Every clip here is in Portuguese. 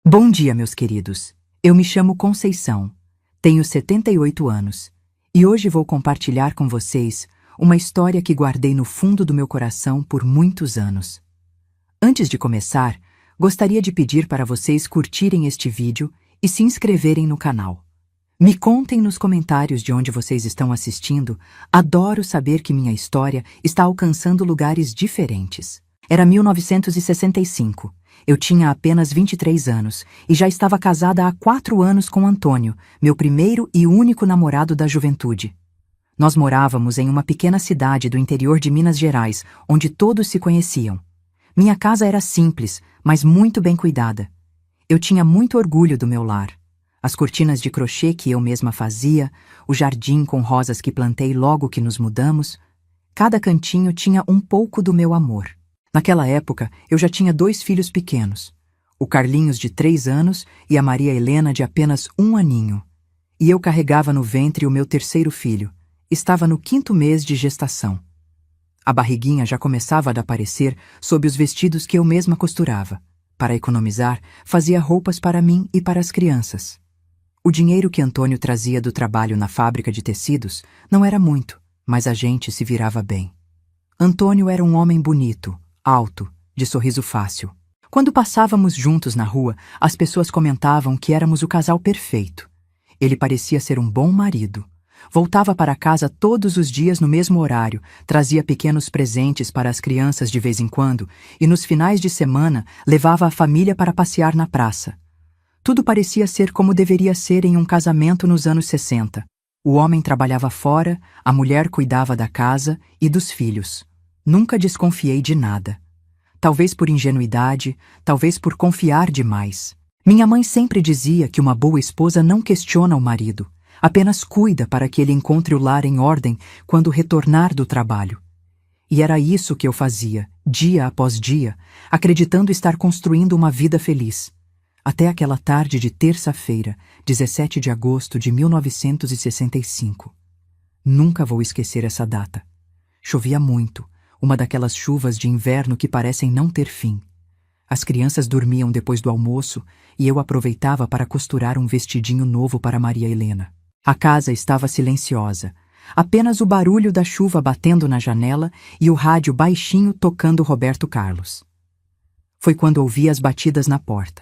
Bom dia, meus queridos. Eu me chamo Conceição, tenho 78 anos e hoje vou compartilhar com vocês uma história que guardei no fundo do meu coração por muitos anos. Antes de começar, gostaria de pedir para vocês curtirem este vídeo e se inscreverem no canal. Me contem nos comentários de onde vocês estão assistindo. Adoro saber que minha história está alcançando lugares diferentes. Era 1965. Eu tinha apenas 23 anos e já estava casada há 4 anos com Antônio, meu primeiro e único namorado da juventude. Nós morávamos em uma pequena cidade do interior de Minas Gerais, onde todos se conheciam. Minha casa era simples, mas muito bem cuidada. Eu tinha muito orgulho do meu lar. As cortinas de crochê que eu mesma fazia, o jardim com rosas que plantei logo que nos mudamos, cada cantinho tinha um pouco do meu amor. Naquela época, eu já tinha 2 filhos pequenos, o Carlinhos de 3 anos e a Maria Helena de apenas 1 aninho. E eu carregava no ventre o meu terceiro filho. Estava no 5º mês de gestação. A barriguinha já começava a aparecer sob os vestidos que eu mesma costurava. Para economizar, fazia roupas para mim e para as crianças. O dinheiro que Antônio trazia do trabalho na fábrica de tecidos não era muito, mas a gente se virava bem. Antônio era um homem bonito, alto, de sorriso fácil. Quando passávamos juntos na rua, as pessoas comentavam que éramos o casal perfeito. Ele parecia ser um bom marido. Voltava para casa todos os dias no mesmo horário, trazia pequenos presentes para as crianças de vez em quando e nos finais de semana levava a família para passear na praça. Tudo parecia ser como deveria ser em um casamento nos anos 60. O homem trabalhava fora, a mulher cuidava da casa e dos filhos. Nunca desconfiei de nada. Talvez por ingenuidade, talvez por confiar demais. Minha mãe sempre dizia que uma boa esposa não questiona o marido, apenas cuida para que ele encontre o lar em ordem quando retornar do trabalho. E era isso que eu fazia, dia após dia, acreditando estar construindo uma vida feliz. Até aquela tarde de terça-feira, 17 de agosto de 1965. Nunca vou esquecer essa data. Chovia muito, uma daquelas chuvas de inverno que parecem não ter fim. As crianças dormiam depois do almoço e eu aproveitava para costurar um vestidinho novo para Maria Helena. A casa estava silenciosa, apenas o barulho da chuva batendo na janela e o rádio baixinho tocando Roberto Carlos. Foi quando ouvi as batidas na porta.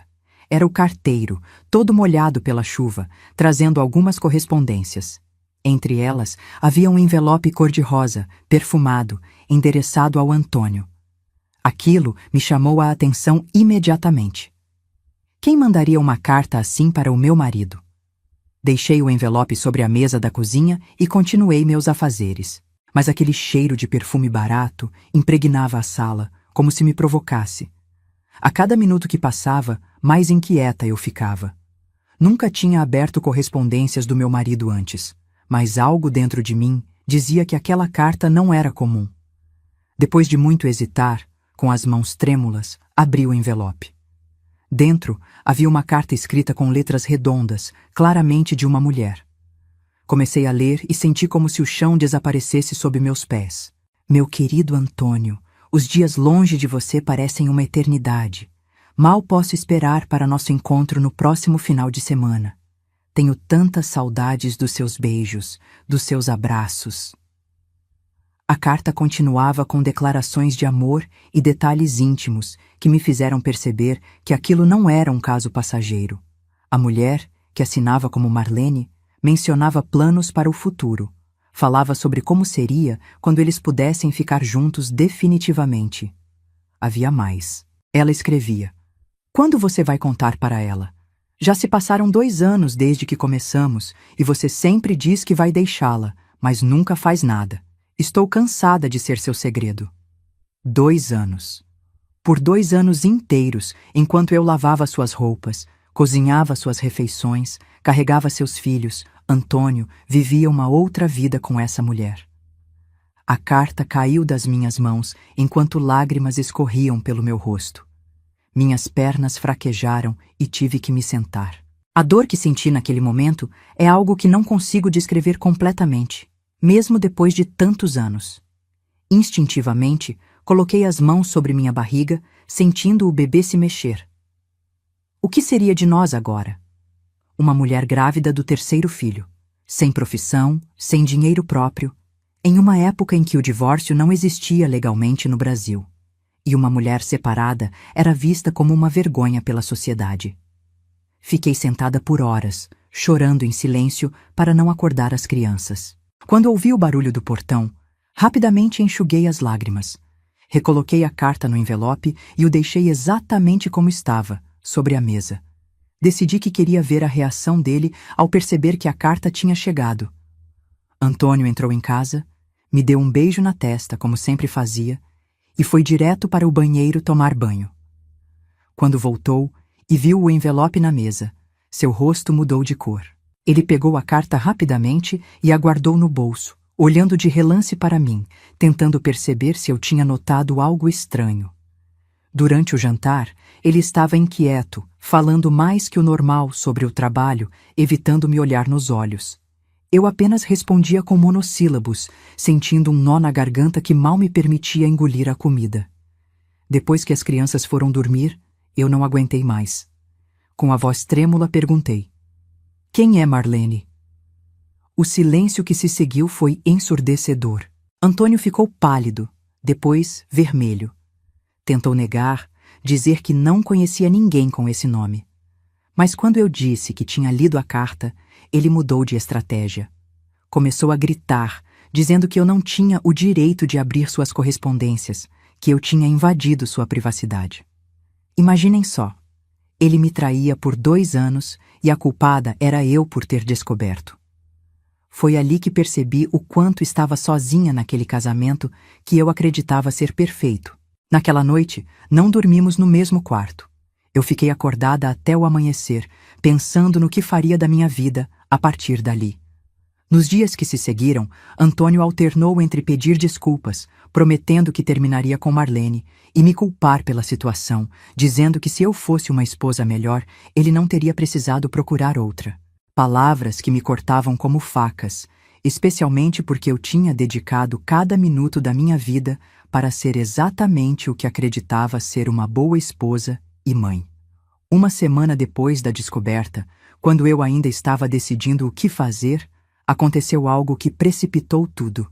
Era o carteiro, todo molhado pela chuva, trazendo algumas correspondências. Entre elas, havia um envelope cor-de-rosa, perfumado, endereçado ao Antônio. Aquilo me chamou a atenção imediatamente. Quem mandaria uma carta assim para o meu marido? Deixei o envelope sobre a mesa da cozinha e continuei meus afazeres. Mas aquele cheiro de perfume barato impregnava a sala, como se me provocasse. A cada minuto que passava, mais inquieta eu ficava. Nunca tinha aberto correspondências do meu marido antes, mas algo dentro de mim dizia que aquela carta não era comum. Depois de muito hesitar, com as mãos trêmulas, abri o envelope. Dentro havia uma carta escrita com letras redondas, claramente de uma mulher. Comecei a ler e senti como se o chão desaparecesse sob meus pés. Meu querido Antônio, os dias longe de você parecem uma eternidade. Mal posso esperar para nosso encontro no próximo final de semana. Tenho tantas saudades dos seus beijos, dos seus abraços. A carta continuava com declarações de amor e detalhes íntimos que me fizeram perceber que aquilo não era um caso passageiro. A mulher, que assinava como Marlene, mencionava planos para o futuro. Falava sobre como seria quando eles pudessem ficar juntos definitivamente. Havia mais. Ela escrevia: "Quando você vai contar para ela? Já se passaram 2 anos desde que começamos e você sempre diz que vai deixá-la, mas nunca faz nada. Estou cansada de ser seu segredo." 2 anos. Por 2 anos inteiros, enquanto eu lavava suas roupas, cozinhava suas refeições, carregava seus filhos, Antônio vivia uma outra vida com essa mulher. A carta caiu das minhas mãos enquanto lágrimas escorriam pelo meu rosto. Minhas pernas fraquejaram e tive que me sentar. A dor que senti naquele momento é algo que não consigo descrever completamente, mesmo depois de tantos anos. Instintivamente, coloquei as mãos sobre minha barriga, sentindo o bebê se mexer. O que seria de nós agora? Uma mulher grávida do terceiro filho, sem profissão, sem dinheiro próprio, em uma época em que o divórcio não existia legalmente no Brasil, e uma mulher separada era vista como uma vergonha pela sociedade. Fiquei sentada por horas, chorando em silêncio para não acordar as crianças. Quando ouvi o barulho do portão, rapidamente enxuguei as lágrimas. Recoloquei a carta no envelope e o deixei exatamente como estava, sobre a mesa. Decidi que queria ver a reação dele ao perceber que a carta tinha chegado. Antônio entrou em casa, me deu um beijo na testa, como sempre fazia, e foi direto para o banheiro tomar banho. Quando voltou e viu o envelope na mesa, seu rosto mudou de cor. Ele pegou a carta rapidamente e a guardou no bolso, olhando de relance para mim, tentando perceber se eu tinha notado algo estranho. Durante o jantar, ele estava inquieto, falando mais que o normal sobre o trabalho, evitando me olhar nos olhos. Eu apenas respondia com monossílabos, sentindo um nó na garganta que mal me permitia engolir a comida. Depois que as crianças foram dormir, eu não aguentei mais. Com a voz trêmula, perguntei: "Quem é Marlene?" O silêncio que se seguiu foi ensurdecedor. Antônio ficou pálido, depois vermelho. Tentou negar, dizer que não conhecia ninguém com esse nome. Mas quando eu disse que tinha lido a carta, ele mudou de estratégia. Começou a gritar, dizendo que eu não tinha o direito de abrir suas correspondências, que eu tinha invadido sua privacidade. Imaginem só, ele me traía por 2 anos e a culpada era eu por ter descoberto. Foi ali que percebi o quanto estava sozinha naquele casamento que eu acreditava ser perfeito. Naquela noite, não dormimos no mesmo quarto. Eu fiquei acordada até o amanhecer, pensando no que faria da minha vida a partir dali. Nos dias que se seguiram, Antônio alternou entre pedir desculpas, prometendo que terminaria com Marlene, e me culpar pela situação, dizendo que se eu fosse uma esposa melhor, ele não teria precisado procurar outra. Palavras que me cortavam como facas, especialmente porque eu tinha dedicado cada minuto da minha vida para ser exatamente o que acreditava ser uma boa esposa e mãe. Uma semana depois da descoberta, quando eu ainda estava decidindo o que fazer, aconteceu algo que precipitou tudo.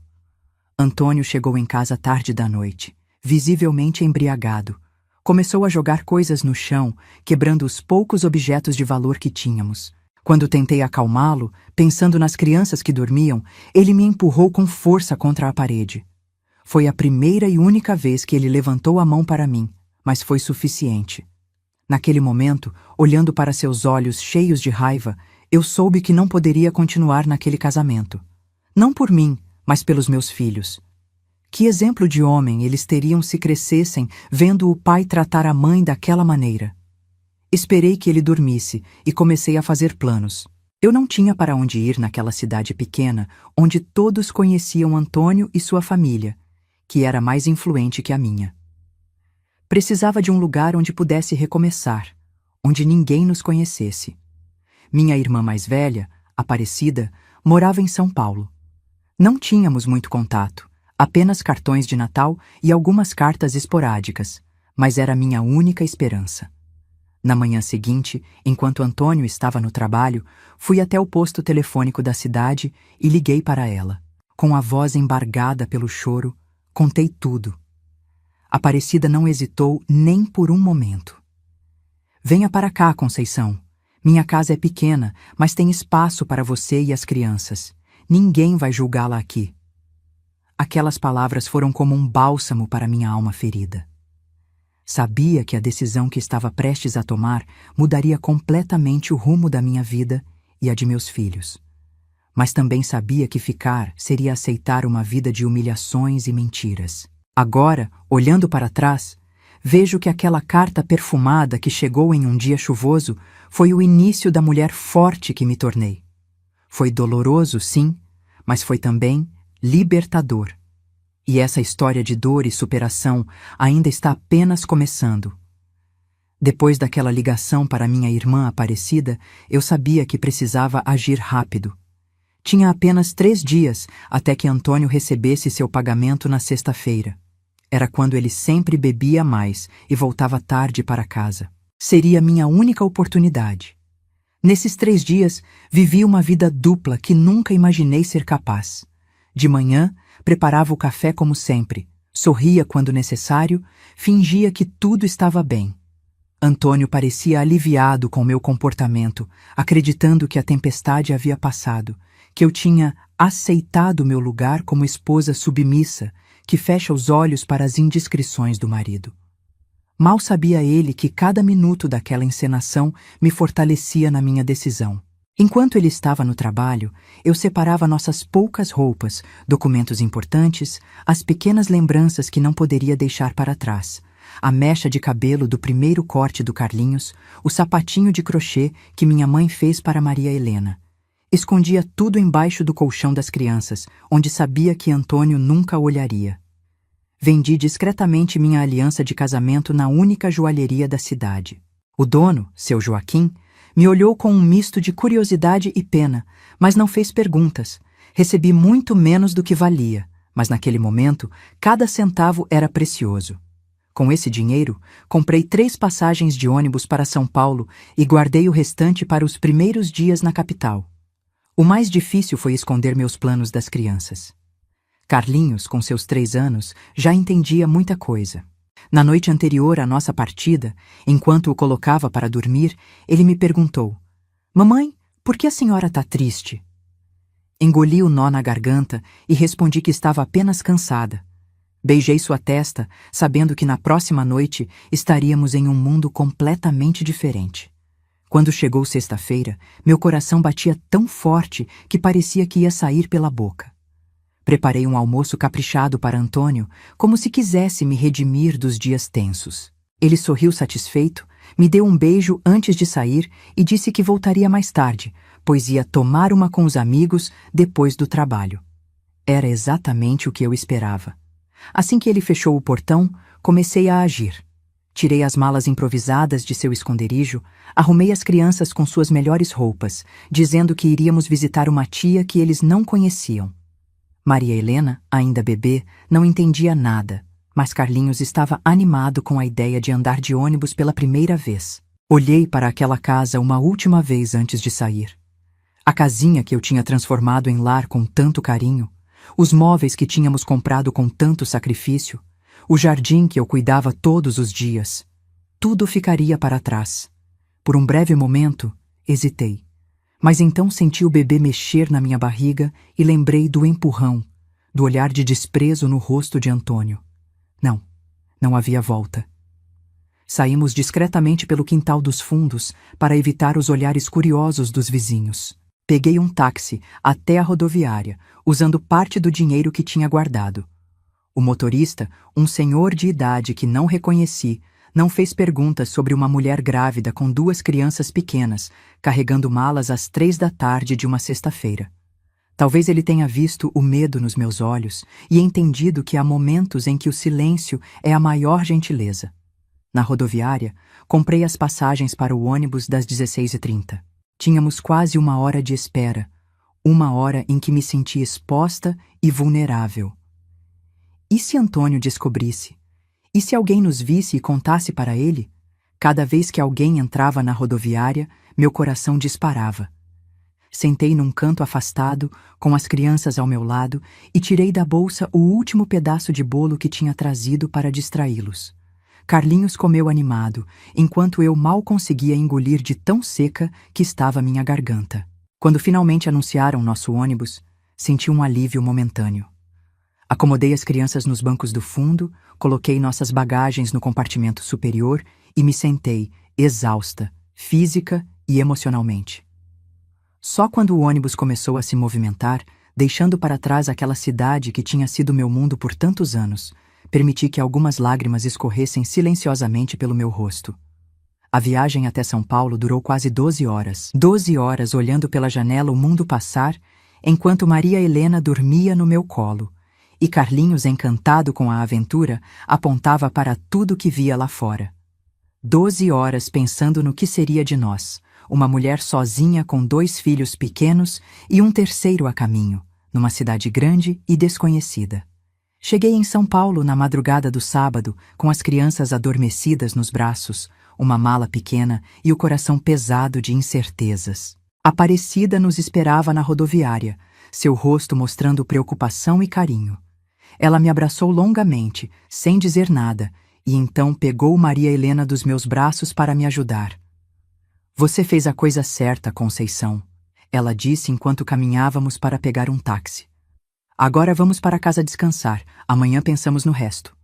Antônio chegou em casa tarde da noite, visivelmente embriagado. Começou a jogar coisas no chão, quebrando os poucos objetos de valor que tínhamos. Quando tentei acalmá-lo, pensando nas crianças que dormiam, ele me empurrou com força contra a parede. Foi a primeira e única vez que ele levantou a mão para mim, mas foi suficiente. Naquele momento, olhando para seus olhos cheios de raiva, eu soube que não poderia continuar naquele casamento. Não por mim, mas pelos meus filhos. Que exemplo de homem eles teriam se crescessem vendo o pai tratar a mãe daquela maneira? Esperei que ele dormisse e comecei a fazer planos. Eu não tinha para onde ir naquela cidade pequena, onde todos conheciam Antônio e sua família, que era mais influente que a minha. Precisava de um lugar onde pudesse recomeçar, onde ninguém nos conhecesse. Minha irmã mais velha, Aparecida, morava em São Paulo. Não tínhamos muito contato, apenas cartões de Natal e algumas cartas esporádicas, mas era minha única esperança. Na manhã seguinte, enquanto Antônio estava no trabalho, fui até o posto telefônico da cidade e liguei para ela. Com a voz embargada pelo choro, contei tudo. Aparecida não hesitou nem por um momento. "Venha para cá, Conceição. Minha casa é pequena, mas tem espaço para você e as crianças. Ninguém vai julgá-la aqui." Aquelas palavras foram como um bálsamo para minha alma ferida. Sabia que a decisão que estava prestes a tomar mudaria completamente o rumo da minha vida e a de meus filhos. Mas também sabia que ficar seria aceitar uma vida de humilhações e mentiras. Agora, olhando para trás, vejo que aquela carta perfumada que chegou em um dia chuvoso foi o início da mulher forte que me tornei. Foi doloroso, sim, mas foi também libertador. E essa história de dor e superação ainda está apenas começando. Depois daquela ligação para minha irmã Aparecida, eu sabia que precisava agir rápido. Tinha apenas 3 dias até que Antônio recebesse seu pagamento na sexta-feira. Era quando ele sempre bebia mais e voltava tarde para casa. Seria minha única oportunidade. Nesses 3 dias, vivi uma vida dupla que nunca imaginei ser capaz. De manhã, preparava o café como sempre, sorria quando necessário, fingia que tudo estava bem. Antônio parecia aliviado com meu comportamento, acreditando que a tempestade havia passado, que eu tinha aceitado meu lugar como esposa submissa, que fecha os olhos para as indiscrições do marido. Mal sabia ele que cada minuto daquela encenação me fortalecia na minha decisão. Enquanto ele estava no trabalho, eu separava nossas poucas roupas, documentos importantes, as pequenas lembranças que não poderia deixar para trás, a mecha de cabelo do primeiro corte do Carlinhos, o sapatinho de crochê que minha mãe fez para Maria Helena. Escondia tudo embaixo do colchão das crianças, onde sabia que Antônio nunca olharia. Vendi discretamente minha aliança de casamento na única joalheria da cidade. O dono, seu Joaquim, me olhou com um misto de curiosidade e pena, mas não fez perguntas. Recebi muito menos do que valia, mas naquele momento, cada centavo era precioso. Com esse dinheiro, comprei 3 passagens de ônibus para São Paulo e guardei o restante para os primeiros dias na capital. O mais difícil foi esconder meus planos das crianças. Carlinhos, com seus 3 anos, já entendia muita coisa. Na noite anterior à nossa partida, enquanto o colocava para dormir, ele me perguntou: "Mamãe, por que a senhora está triste?" Engoli o nó na garganta e respondi que estava apenas cansada. Beijei sua testa, sabendo que na próxima noite estaríamos em um mundo completamente diferente. Quando chegou sexta-feira, meu coração batia tão forte que parecia que ia sair pela boca. Preparei um almoço caprichado para Antônio, como se quisesse me redimir dos dias tensos. Ele sorriu satisfeito, me deu um beijo antes de sair e disse que voltaria mais tarde, pois ia tomar uma com os amigos depois do trabalho. Era exatamente o que eu esperava. Assim que ele fechou o portão, comecei a agir. Tirei as malas improvisadas de seu esconderijo, arrumei as crianças com suas melhores roupas, dizendo que iríamos visitar uma tia que eles não conheciam. Maria Helena, ainda bebê, não entendia nada, mas Carlinhos estava animado com a ideia de andar de ônibus pela primeira vez. Olhei para aquela casa uma última vez antes de sair. A casinha que eu tinha transformado em lar com tanto carinho, os móveis que tínhamos comprado com tanto sacrifício, o jardim que eu cuidava todos os dias. Tudo ficaria para trás. Por um breve momento, hesitei. Mas então senti o bebê mexer na minha barriga e lembrei do empurrão, do olhar de desprezo no rosto de Antônio. Não havia volta. Saímos discretamente pelo quintal dos fundos para evitar os olhares curiosos dos vizinhos. Peguei um táxi até a rodoviária, usando parte do dinheiro que tinha guardado. O motorista, um senhor de idade que não reconheci, não fez perguntas sobre uma mulher grávida com 2 crianças pequenas, carregando malas às 3 da tarde de uma sexta-feira. Talvez ele tenha visto o medo nos meus olhos e entendido que há momentos em que o silêncio é a maior gentileza. Na rodoviária, comprei as passagens para o ônibus das 16h30. Tínhamos quase 1 hora de espera, 1 hora em que me senti exposta e vulnerável. E se Antônio descobrisse? E se alguém nos visse e contasse para ele? Cada vez que alguém entrava na rodoviária, meu coração disparava. Sentei num canto afastado, com as crianças ao meu lado, e tirei da bolsa o último pedaço de bolo que tinha trazido para distraí-los. Carlinhos comeu animado, enquanto eu mal conseguia engolir de tão seca que estava minha garganta. Quando finalmente anunciaram nosso ônibus, senti um alívio momentâneo. Acomodei as crianças nos bancos do fundo, coloquei nossas bagagens no compartimento superior e me sentei, exausta, física e emocionalmente. Só quando o ônibus começou a se movimentar, deixando para trás aquela cidade que tinha sido meu mundo por tantos anos, permiti que algumas lágrimas escorressem silenciosamente pelo meu rosto. A viagem até São Paulo durou quase 12 horas. 12 horas olhando pela janela o mundo passar, enquanto Maria Helena dormia no meu colo, e Carlinhos, encantado com a aventura, apontava para tudo que via lá fora. 12 horas pensando no que seria de nós, uma mulher sozinha com 2 filhos pequenos e um terceiro a caminho, numa cidade grande e desconhecida. Cheguei em São Paulo na madrugada do sábado, com as crianças adormecidas nos braços, uma mala pequena e o coração pesado de incertezas. Aparecida nos esperava na rodoviária, seu rosto mostrando preocupação e carinho. Ela me abraçou longamente, sem dizer nada, e então pegou Maria Helena dos meus braços para me ajudar. Você fez a coisa certa, Conceição, ela disse enquanto caminhávamos para pegar um táxi. Agora vamos para casa descansar, amanhã pensamos no resto.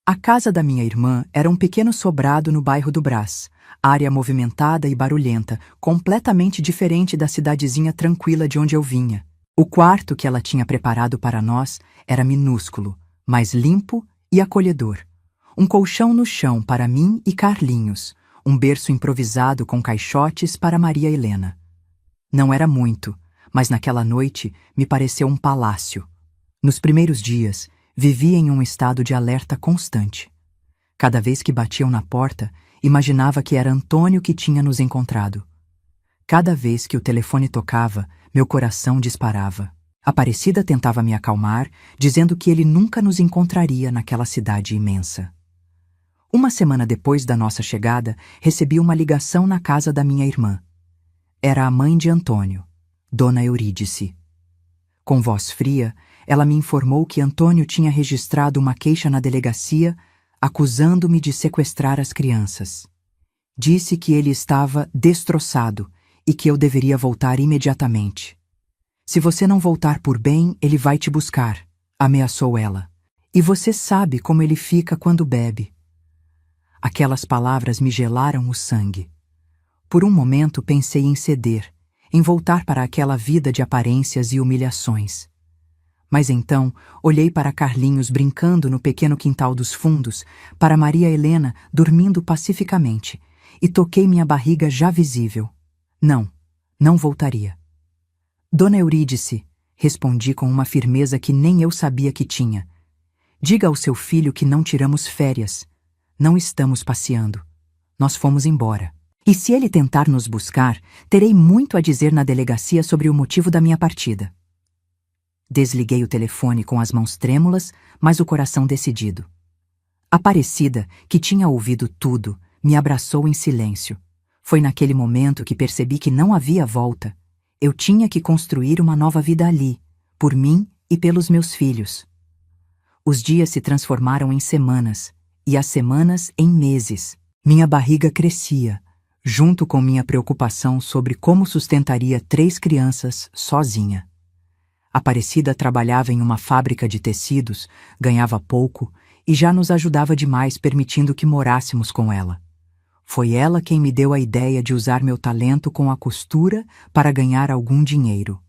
A casa da minha irmã era um pequeno sobrado no bairro do Brás, área movimentada e barulhenta, completamente diferente da cidadezinha tranquila de onde eu vinha. O quarto que ela tinha preparado para nós era minúsculo, mas limpo e acolhedor. Um colchão no chão para mim e Carlinhos, um berço improvisado com caixotes para Maria Helena. Não era muito, mas naquela noite me pareceu um palácio. Nos primeiros dias, vivia em um estado de alerta constante. Cada vez que batiam na porta, imaginava que era Antônio que tinha nos encontrado. Cada vez que o telefone tocava, meu coração disparava. Aparecida tentava me acalmar, dizendo que ele nunca nos encontraria naquela cidade imensa. Uma semana depois da nossa chegada, recebi uma ligação na casa da minha irmã. Era a mãe de Antônio, Dona Eurídice. Com voz fria, ela me informou que Antônio tinha registrado uma queixa na delegacia, acusando-me de sequestrar as crianças. Disse que ele estava destroçado e que eu deveria voltar imediatamente. Se você não voltar por bem, ele vai te buscar, ameaçou ela. E você sabe como ele fica quando bebe. Aquelas palavras me gelaram o sangue. Por um momento pensei em ceder, em voltar para aquela vida de aparências e humilhações. Mas então olhei para Carlinhos brincando no pequeno quintal dos fundos, para Maria Helena dormindo pacificamente, e toquei minha barriga já visível. Não voltaria. Dona Eurídice, respondi com uma firmeza que nem eu sabia que tinha. Diga ao seu filho que não tiramos férias. Não estamos passeando. Nós fomos embora. E se ele tentar nos buscar, terei muito a dizer na delegacia sobre o motivo da minha partida. Desliguei o telefone com as mãos trêmulas, mas o coração decidido. Aparecida, que tinha ouvido tudo, me abraçou em silêncio. Foi naquele momento que percebi que não havia volta. Eu tinha que construir uma nova vida ali, por mim e pelos meus filhos. Os dias se transformaram em semanas, e as semanas em meses. Minha barriga crescia, junto com minha preocupação sobre como sustentaria 3 crianças sozinha. Aparecida trabalhava em uma fábrica de tecidos, ganhava pouco e já nos ajudava demais, permitindo que morássemos com ela. Foi ela quem me deu a ideia de usar meu talento com a costura para ganhar algum dinheiro.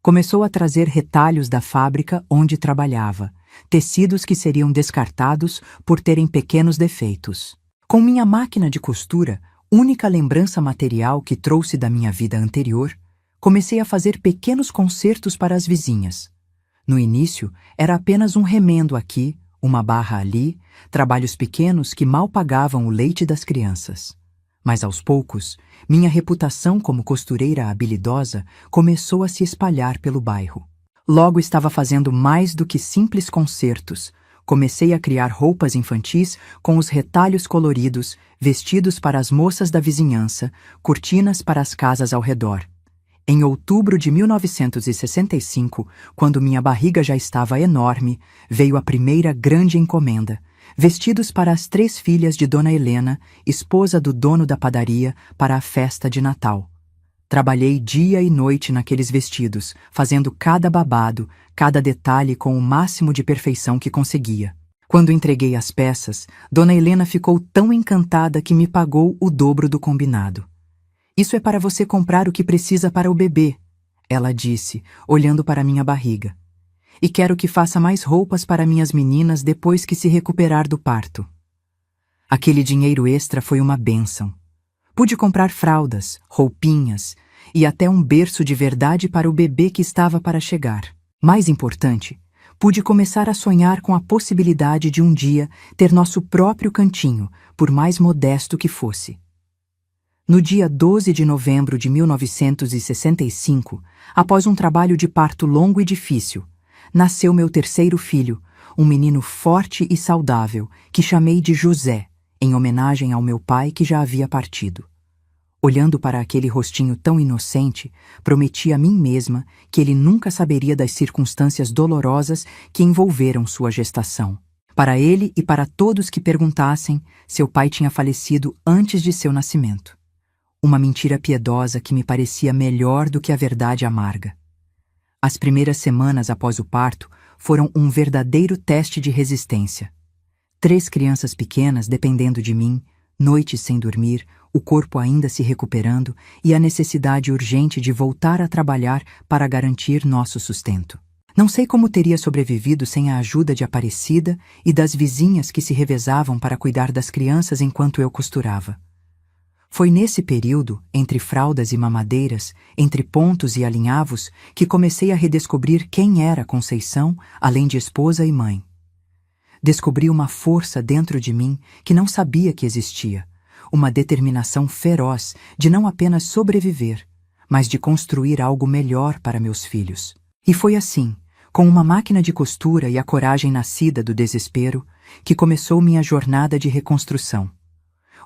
Começou a trazer retalhos da fábrica onde trabalhava, tecidos que seriam descartados por terem pequenos defeitos. Com minha máquina de costura, única lembrança material que trouxe da minha vida anterior, comecei a fazer pequenos concertos para as vizinhas. No início, era apenas um remendo aqui, uma barra ali, trabalhos pequenos que mal pagavam o leite das crianças. Mas aos poucos, minha reputação como costureira habilidosa começou a se espalhar pelo bairro. Logo estava fazendo mais do que simples concertos. Comecei a criar roupas infantis com os retalhos coloridos, vestidos para as moças da vizinhança, cortinas para as casas ao redor. Em outubro de 1965, quando minha barriga já estava enorme, veio a primeira grande encomenda. Vestidos para as 3 filhas de Dona Helena, esposa do dono da padaria, para a festa de Natal. Trabalhei dia e noite naqueles vestidos, fazendo cada babado, cada detalhe com o máximo de perfeição que conseguia. Quando entreguei as peças, Dona Helena ficou tão encantada que me pagou o dobro do combinado. Isso é para você comprar o que precisa para o bebê, ela disse, olhando para minha barriga. E quero que faça mais roupas para minhas meninas depois que se recuperar do parto. Aquele dinheiro extra foi uma bênção. Pude comprar fraldas, roupinhas e até um berço de verdade para o bebê que estava para chegar. Mais importante, pude começar a sonhar com a possibilidade de um dia ter nosso próprio cantinho, por mais modesto que fosse. No dia 12 de novembro de 1965, após um trabalho de parto longo e difícil, nasceu meu terceiro filho, um menino forte e saudável, que chamei de José, em homenagem ao meu pai que já havia partido. Olhando para aquele rostinho tão inocente, prometi a mim mesma que ele nunca saberia das circunstâncias dolorosas que envolveram sua gestação. Para ele e para todos que perguntassem, seu pai tinha falecido antes de seu nascimento. Uma mentira piedosa que me parecia melhor do que a verdade amarga. As primeiras semanas após o parto foram um verdadeiro teste de resistência. 3 crianças pequenas dependendo de mim, noites sem dormir, o corpo ainda se recuperando e a necessidade urgente de voltar a trabalhar para garantir nosso sustento. Não sei como teria sobrevivido sem a ajuda de Aparecida e das vizinhas que se revezavam para cuidar das crianças enquanto eu costurava. Foi nesse período, entre fraldas e mamadeiras, entre pontos e alinhavos, que comecei a redescobrir quem era Conceição, além de esposa e mãe. Descobri uma força dentro de mim que não sabia que existia, uma determinação feroz de não apenas sobreviver, mas de construir algo melhor para meus filhos. E foi assim, com uma máquina de costura e a coragem nascida do desespero, que começou minha jornada de reconstrução.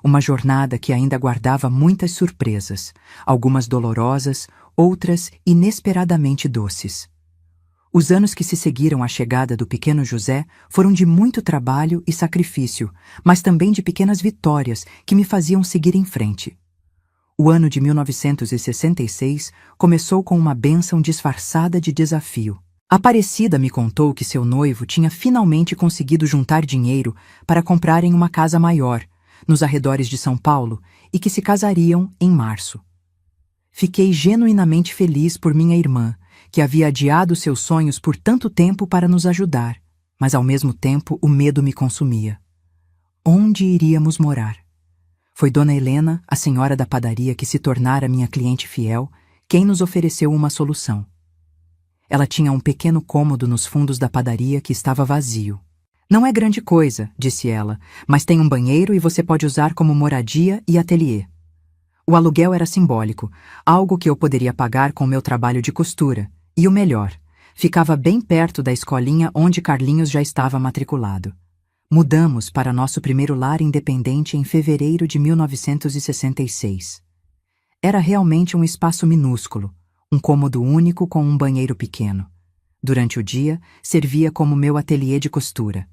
Uma jornada que ainda guardava muitas surpresas, algumas dolorosas, outras inesperadamente doces. Os anos que se seguiram à chegada do pequeno José foram de muito trabalho e sacrifício, mas também de pequenas vitórias que me faziam seguir em frente. O ano de 1966 começou com uma bênção disfarçada de desafio. Aparecida me contou que seu noivo tinha finalmente conseguido juntar dinheiro para comprarem uma casa maior, nos arredores de São Paulo, e que se casariam em março. Fiquei genuinamente feliz por minha irmã, que havia adiado seus sonhos por tanto tempo para nos ajudar, mas ao mesmo tempo o medo me consumia. Onde iríamos morar? Foi Dona Helena, a senhora da padaria que se tornara minha cliente fiel, quem nos ofereceu uma solução. Ela tinha um pequeno cômodo nos fundos da padaria que estava vazio. Não é grande coisa, disse ela, mas tem um banheiro e você pode usar como moradia e ateliê. O aluguel era simbólico, algo que eu poderia pagar com meu trabalho de costura. E o melhor, ficava bem perto da escolinha onde Carlinhos já estava matriculado. Mudamos para nosso primeiro lar independente em fevereiro de 1966. Era realmente um espaço minúsculo, um cômodo único com um banheiro pequeno. Durante o dia, servia como meu ateliê de costura.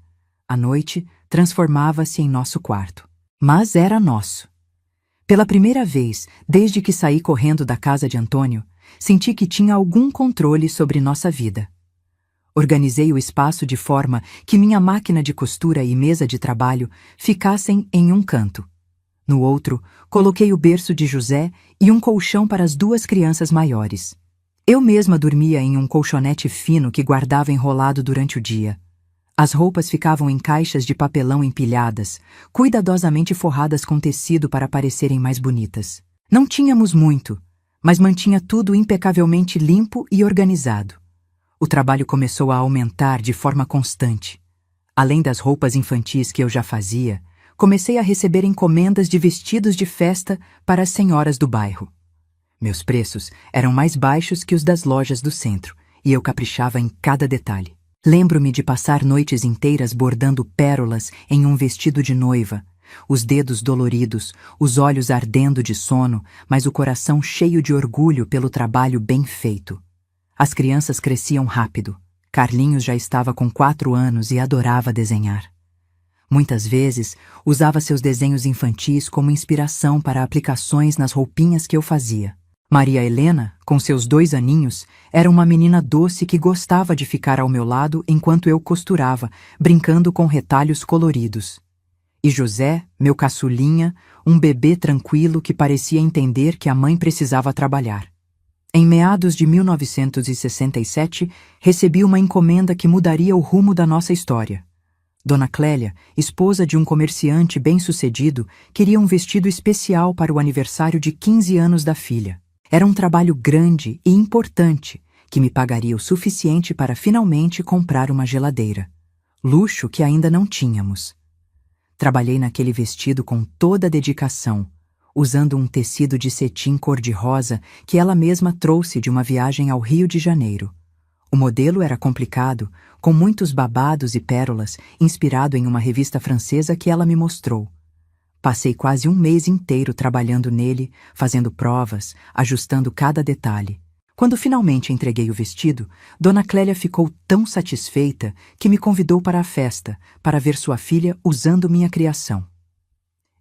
À noite, transformava-se em nosso quarto. Mas era nosso. Pela primeira vez, desde que saí correndo da casa de Antônio, senti que tinha algum controle sobre nossa vida. Organizei o espaço de forma que minha máquina de costura e mesa de trabalho ficassem em um canto. No outro, coloquei o berço de José e um colchão para as 2 crianças maiores. Eu mesma dormia em um colchonete fino que guardava enrolado durante o dia. As roupas ficavam em caixas de papelão empilhadas, cuidadosamente forradas com tecido para parecerem mais bonitas. Não tínhamos muito, mas mantinha tudo impecavelmente limpo e organizado. O trabalho começou a aumentar de forma constante. Além das roupas infantis que eu já fazia, comecei a receber encomendas de vestidos de festa para as senhoras do bairro. Meus preços eram mais baixos que os das lojas do centro, e eu caprichava em cada detalhe. Lembro-me de passar noites inteiras bordando pérolas em um vestido de noiva, os dedos doloridos, os olhos ardendo de sono, mas o coração cheio de orgulho pelo trabalho bem feito. As crianças cresciam rápido. Carlinhos já estava com 4 anos e adorava desenhar. Muitas vezes, usava seus desenhos infantis como inspiração para aplicações nas roupinhas que eu fazia. Maria Helena, com seus 2 aninhos, era uma menina doce que gostava de ficar ao meu lado enquanto eu costurava, brincando com retalhos coloridos. E José, meu caçulinha, um bebê tranquilo que parecia entender que a mãe precisava trabalhar. Em meados de 1967, recebi uma encomenda que mudaria o rumo da nossa história. Dona Clélia, esposa de um comerciante bem-sucedido, queria um vestido especial para o aniversário de 15 anos da filha. Era um trabalho grande e importante, que me pagaria o suficiente para finalmente comprar uma geladeira. Luxo que ainda não tínhamos. Trabalhei naquele vestido com toda a dedicação, usando um tecido de cetim cor-de-rosa que ela mesma trouxe de uma viagem ao Rio de Janeiro. O modelo era complicado, com muitos babados e pérolas, inspirado em uma revista francesa que ela me mostrou. Passei quase um mês inteiro trabalhando nele, fazendo provas, ajustando cada detalhe. Quando finalmente entreguei o vestido, Dona Clélia ficou tão satisfeita que me convidou para a festa, para ver sua filha usando minha criação.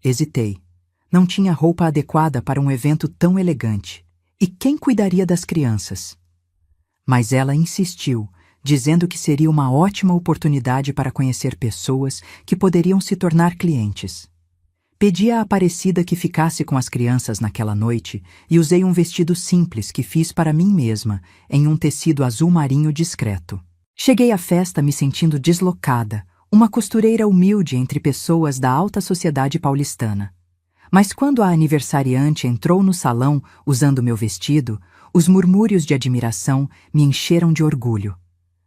Hesitei. Não tinha roupa adequada para um evento tão elegante. E quem cuidaria das crianças? Mas ela insistiu, dizendo que seria uma ótima oportunidade para conhecer pessoas que poderiam se tornar clientes. Pedi à Aparecida que ficasse com as crianças naquela noite e usei um vestido simples que fiz para mim mesma, em um tecido azul marinho discreto. Cheguei à festa me sentindo deslocada, uma costureira humilde entre pessoas da alta sociedade paulistana. Mas quando a aniversariante entrou no salão usando meu vestido, os murmúrios de admiração me encheram de orgulho.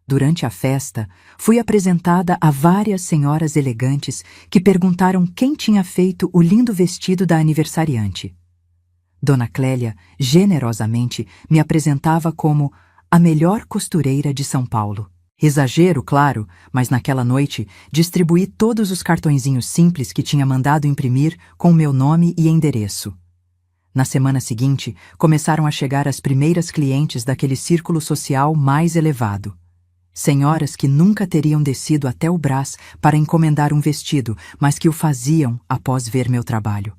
Durante a festa, fui apresentada a várias senhoras elegantes que perguntaram quem tinha feito o lindo vestido da aniversariante. Dona Clélia, generosamente, me apresentava como a melhor costureira de São Paulo. Exagero, claro, mas naquela noite distribuí todos os cartõezinhos simples que tinha mandado imprimir com meu nome e endereço. Na semana seguinte, começaram a chegar as primeiras clientes daquele círculo social mais elevado. Senhoras que nunca teriam descido até o Brás para encomendar um vestido, mas que o faziam após ver meu trabalho.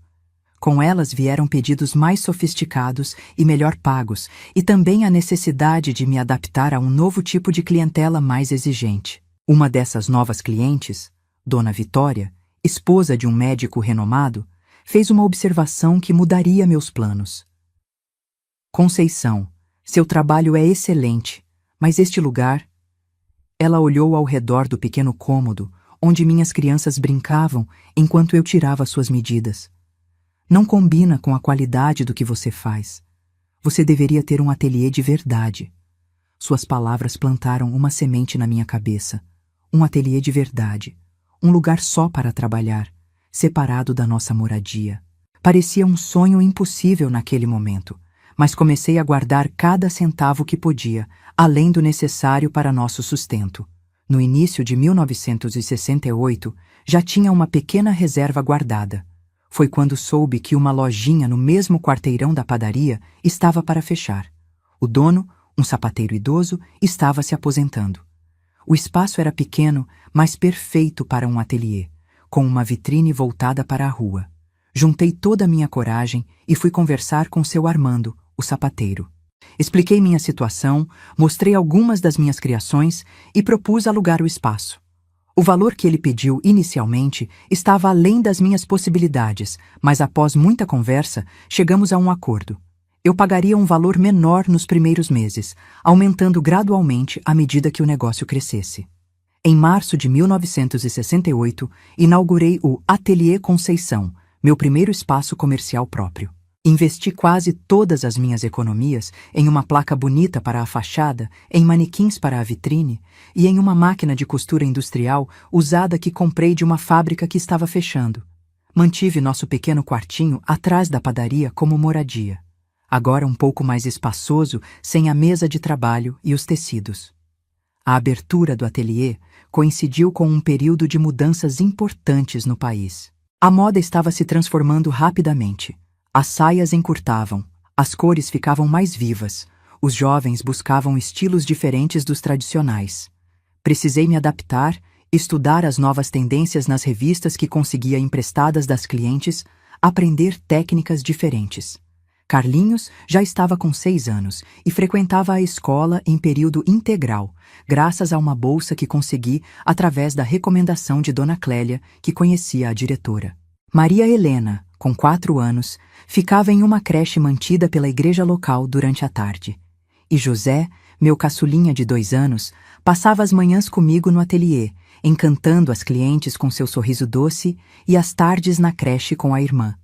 Com elas vieram pedidos mais sofisticados e melhor pagos, e também a necessidade de me adaptar a um novo tipo de clientela mais exigente. Uma dessas novas clientes, Dona Vitória, esposa de um médico renomado, fez uma observação que mudaria meus planos. Conceição, seu trabalho é excelente, mas este lugar... Ela olhou ao redor do pequeno cômodo, onde minhas crianças brincavam enquanto eu tirava suas medidas. Não combina com a qualidade do que você faz. Você deveria ter um ateliê de verdade. Suas palavras plantaram uma semente na minha cabeça. Um ateliê de verdade. Um lugar só para trabalhar, separado da nossa moradia. Parecia um sonho impossível naquele momento, mas comecei a guardar cada centavo que podia, além do necessário para nosso sustento. No início de 1968, já tinha uma pequena reserva guardada. Foi quando soube que uma lojinha no mesmo quarteirão da padaria estava para fechar. O dono, um sapateiro idoso, estava se aposentando. O espaço era pequeno, mas perfeito para um ateliê, com uma vitrine voltada para a rua. Juntei toda a minha coragem e fui conversar com seu Armando, o sapateiro. Expliquei minha situação, mostrei algumas das minhas criações e propus alugar o espaço. O valor que ele pediu inicialmente estava além das minhas possibilidades, mas após muita conversa, chegamos a um acordo. Eu pagaria um valor menor nos primeiros meses, aumentando gradualmente à medida que o negócio crescesse. Em março de 1968, inaugurei o Ateliê Conceição, meu primeiro espaço comercial próprio. Investi quase todas as minhas economias em uma placa bonita para a fachada, em manequins para a vitrine e em uma máquina de costura industrial usada que comprei de uma fábrica que estava fechando. Mantive nosso pequeno quartinho atrás da padaria como moradia. Agora um pouco mais espaçoso, sem a mesa de trabalho e os tecidos. A abertura do ateliê coincidiu com um período de mudanças importantes no país. A moda estava se transformando rapidamente. As saias encurtavam, as cores ficavam mais vivas, os jovens buscavam estilos diferentes dos tradicionais. Precisei me adaptar, estudar as novas tendências nas revistas que conseguia emprestadas das clientes, aprender técnicas diferentes. Carlinhos já estava com 6 anos e frequentava a escola em período integral, graças a uma bolsa que consegui através da recomendação de Dona Clélia, que conhecia a diretora. Maria Helena, com 4 anos, ficava em uma creche mantida pela igreja local durante a tarde. E José, meu caçulinha de 2 anos, passava as manhãs comigo no ateliê, encantando as clientes com seu sorriso doce e as tardes na creche com a irmã.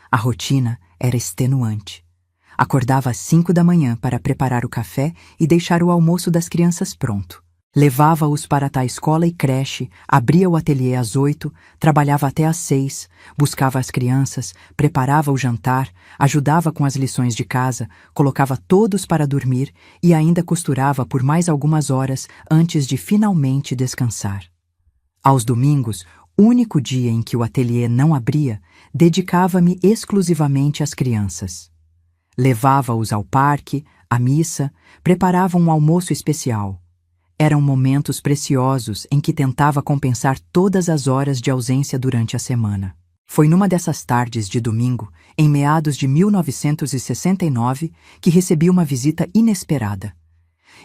A rotina era extenuante. Acordava às 5 da manhã para preparar o café e deixar o almoço das crianças pronto. Levava-os para a escola e creche, abria o ateliê às 8, trabalhava até às 6, buscava as crianças, preparava o jantar, ajudava com as lições de casa, colocava todos para dormir e ainda costurava por mais algumas horas antes de finalmente descansar. Aos domingos, O único dia em que o ateliê não abria, dedicava-me exclusivamente às crianças. Levava-os ao parque, à missa, preparava um almoço especial. Eram momentos preciosos em que tentava compensar todas as horas de ausência durante a semana. Foi numa dessas tardes de domingo, em meados de 1969, que recebi uma visita inesperada.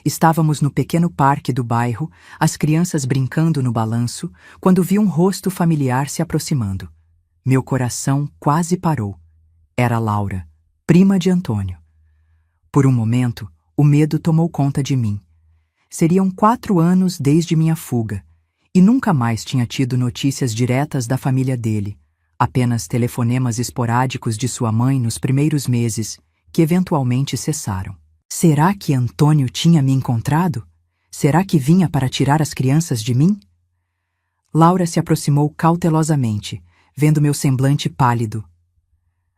Estávamos no pequeno parque do bairro, as crianças brincando no balanço, quando vi um rosto familiar se aproximando. Meu coração quase parou. Era Laura, prima de Antônio. Por um momento, o medo tomou conta de mim. Seriam 4 anos desde minha fuga, e nunca mais tinha tido notícias diretas da família dele, apenas telefonemas esporádicos de sua mãe nos primeiros meses, que eventualmente cessaram. Será que Antônio tinha me encontrado? Será que vinha para tirar as crianças de mim? Laura se aproximou cautelosamente, vendo meu semblante pálido.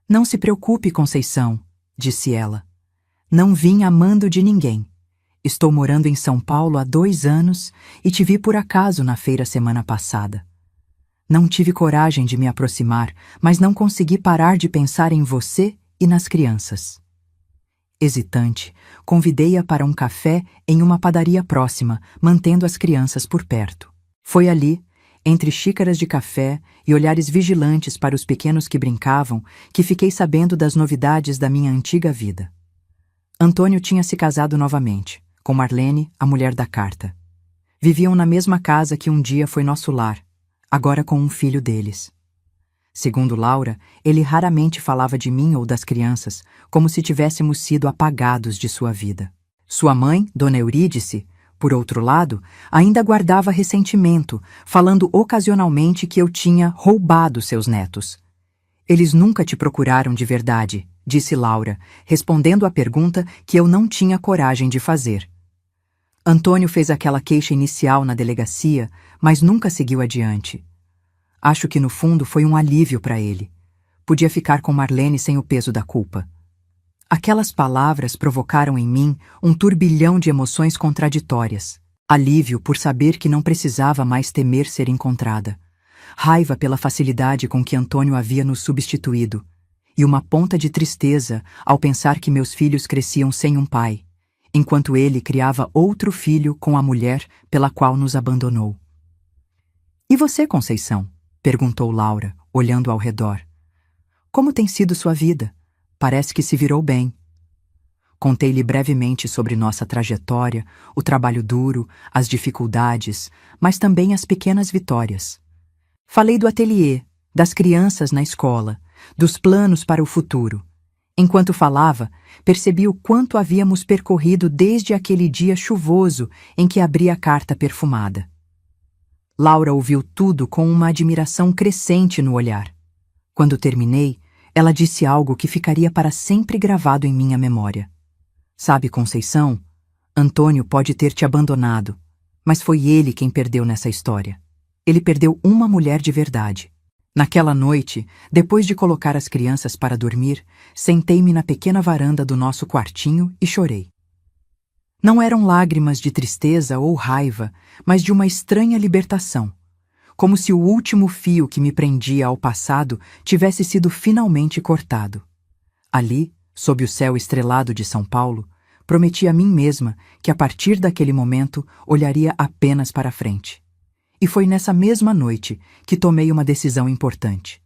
Não se preocupe, Conceição, disse ela. Não vim amando de ninguém. Estou morando em São Paulo há 2 anos e te vi por acaso na feira semana passada. Não tive coragem de me aproximar, mas não consegui parar de pensar em você e nas crianças. Hesitante, convidei-a para um café em uma padaria próxima, mantendo as crianças por perto. Foi ali, entre xícaras de café e olhares vigilantes para os pequenos que brincavam, que fiquei sabendo das novidades da minha antiga vida. Antônio tinha se casado novamente, com Marlene, a mulher da carta. Viviam na mesma casa que um dia foi nosso lar, agora com um filho deles. Segundo Laura, ele raramente falava de mim ou das crianças, como se tivéssemos sido apagados de sua vida. Sua mãe, Dona Eurídice, por outro lado, ainda guardava ressentimento, falando ocasionalmente que eu tinha roubado seus netos. Eles nunca te procuraram de verdade, disse Laura, respondendo à pergunta que eu não tinha coragem de fazer. Antônio fez aquela queixa inicial na delegacia, mas nunca seguiu adiante. Acho que no fundo foi um alívio para ele. Podia ficar com Marlene sem o peso da culpa. Aquelas palavras provocaram em mim um turbilhão de emoções contraditórias. Alívio por saber que não precisava mais temer ser encontrada. Raiva pela facilidade com que Antônio havia nos substituído. E uma ponta de tristeza ao pensar que meus filhos cresciam sem um pai, enquanto ele criava outro filho com a mulher pela qual nos abandonou. E você, Conceição? Perguntou Laura, olhando ao redor. Como tem sido sua vida? Parece que se virou bem. Contei-lhe brevemente sobre nossa trajetória, o trabalho duro, as dificuldades, mas também as pequenas vitórias. Falei do ateliê, das crianças na escola, dos planos para o futuro. Enquanto falava, percebi o quanto havíamos percorrido desde aquele dia chuvoso em que abri a carta perfumada. Laura ouviu tudo com uma admiração crescente no olhar. Quando terminei, ela disse algo que ficaria para sempre gravado em minha memória. Sabe, Conceição, Antônio pode ter te abandonado, mas foi ele quem perdeu nessa história. Ele perdeu uma mulher de verdade. Naquela noite, depois de colocar as crianças para dormir, sentei-me na pequena varanda do nosso quartinho e chorei. Não eram lágrimas de tristeza ou raiva, mas de uma estranha libertação, como se o último fio que me prendia ao passado tivesse sido finalmente cortado. Ali, sob o céu estrelado de São Paulo, prometi a mim mesma que a partir daquele momento olharia apenas para frente. E foi nessa mesma noite que tomei uma decisão importante.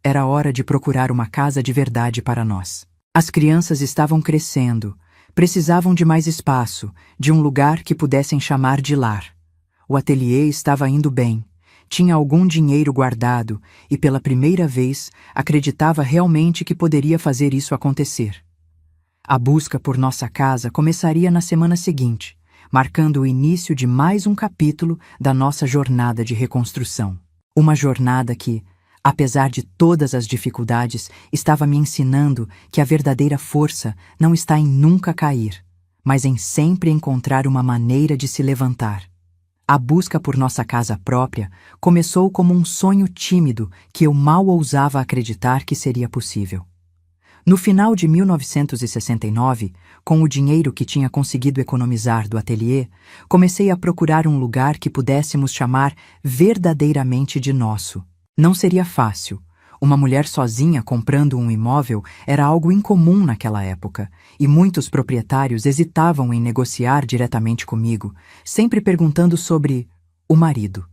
Era hora de procurar uma casa de verdade para nós. As crianças estavam crescendo, precisavam de mais espaço, de um lugar que pudessem chamar de lar. O ateliê estava indo bem, tinha algum dinheiro guardado e pela primeira vez acreditava realmente que poderia fazer isso acontecer. A busca por nossa casa começaria na semana seguinte, marcando o início de mais um capítulo da nossa jornada de reconstrução. Uma jornada que, apesar de todas as dificuldades, estava me ensinando que a verdadeira força não está em nunca cair, mas em sempre encontrar uma maneira de se levantar. A busca por nossa casa própria começou como um sonho tímido que eu mal ousava acreditar que seria possível. No final de 1969, com o dinheiro que tinha conseguido economizar do ateliê, comecei a procurar um lugar que pudéssemos chamar verdadeiramente de nosso. Não seria fácil. Uma mulher sozinha comprando um imóvel era algo incomum naquela época, e muitos proprietários hesitavam em negociar diretamente comigo, sempre perguntando sobre o marido.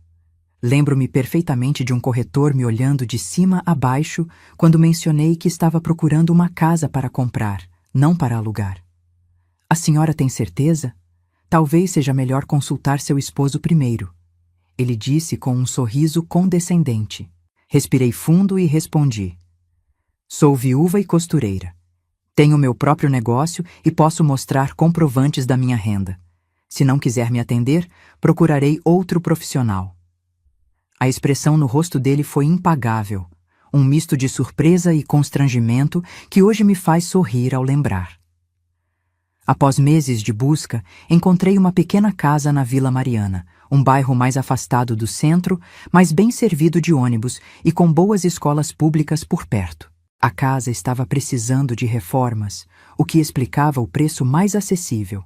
Lembro-me perfeitamente de um corretor me olhando de cima a baixo quando mencionei que estava procurando uma casa para comprar, não para alugar. A senhora tem certeza? Talvez seja melhor consultar seu esposo primeiro. Ele disse com um sorriso condescendente. Respirei fundo e respondi. Sou viúva e costureira. Tenho meu próprio negócio e posso mostrar comprovantes da minha renda. Se não quiser me atender, procurarei outro profissional. A expressão no rosto dele foi impagável, um misto de surpresa e constrangimento que hoje me faz sorrir ao lembrar. Após meses de busca, encontrei uma pequena casa na Vila Mariana, um bairro mais afastado do centro, mas bem servido de ônibus e com boas escolas públicas por perto. A casa estava precisando de reformas, o que explicava o preço mais acessível.